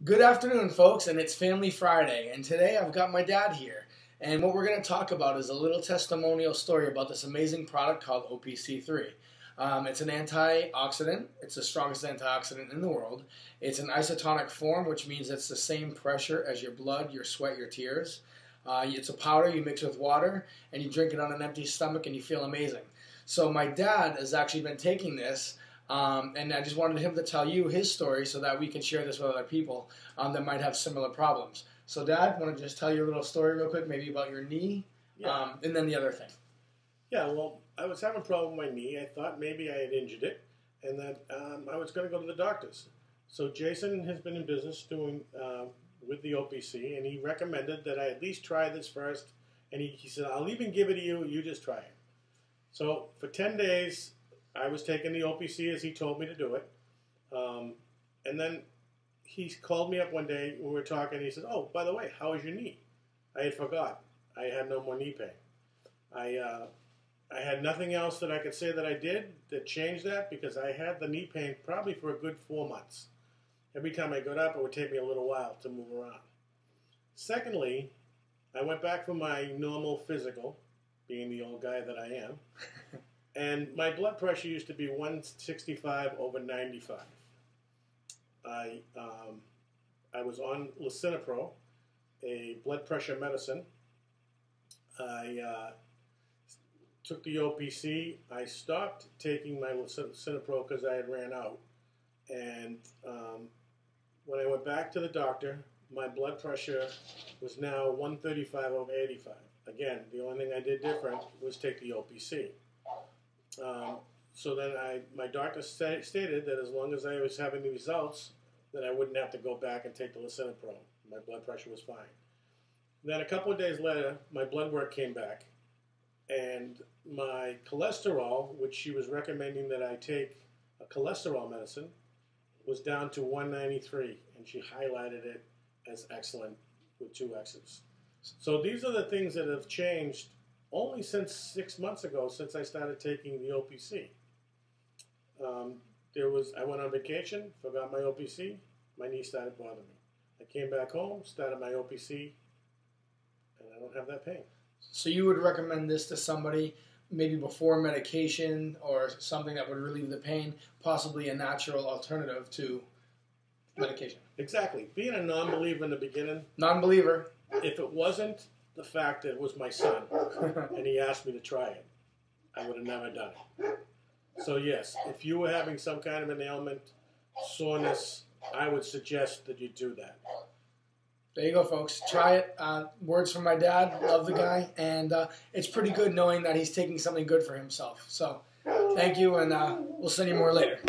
Good afternoon, folks, and it's Family Friday, and today I've got my dad here, and what we're going to talk about is a little testimonial story about this amazing product called OPC3. It's an antioxidant. It's the strongest antioxidant in the world. It's an isotonic form, which means it's the same pressure as your blood, your sweat, your tears. It's a powder you mix with water, and you drink it on an empty stomach, and you feel amazing. So my dad has actually been taking this, and I just wanted him to tell you his story so that we can share this with other people that might have similar problems. So, Dad, want to just tell your little story real quick, maybe about your knee, and then the other thing. Yeah, well, I was having a problem with my knee. I thought maybe I had injured it, and that I was going to go to the doctors. So Jason has been in business doing with the OPC, and he recommended that I at least try this first. And he said, I'll even give it to you. You just try it. So for 10 days, I was taking the OPC as he told me to do it. And then he called me up one day, we were talking, and he said, oh, by the way, how is your knee? I had forgot. I had no more knee pain. I had nothing else that I could say that I did that changed that, because I had the knee pain probably for a good 4 months. Every time I got up, it would take me a little while to move around. Secondly, I went back for my normal physical, being the old guy that I am. And my blood pressure used to be 165/95. I was on lisinopril, a blood pressure medicine. I took the OPC. I stopped taking my lisinopril because I had ran out. And when I went back to the doctor, my blood pressure was now 135/85. Again, the only thing I did different was take the OPC. So then my doctor stated that as long as I was having the results, that I wouldn't have to go back and take the lisinopril. My blood pressure was fine. Then a couple of days later, my blood work came back, and my cholesterol, which she was recommending that I take a cholesterol medicine, was down to 193, and she highlighted it as excellent with 2 X's. So these are the things that have changed only since 6 months ago, since I started taking the OPC. I went on vacation, forgot my OPC, my knee started bothering me. I came back home, started my OPC, and I don't have that pain. So you would recommend this to somebody maybe before medication or something that would relieve the pain, possibly a natural alternative to medication? Exactly. Being a non-believer in the beginning. Non-believer. If it wasn't the fact that it was my son and he asked me to try it, I would have never done it. So yes, if you were having some kind of an ailment, soreness, I would suggest that you do that. There you go, folks. Try it. Words from my dad. Love the guy. And it's pretty good knowing that he's taking something good for himself. So thank you, and we'll send you more later.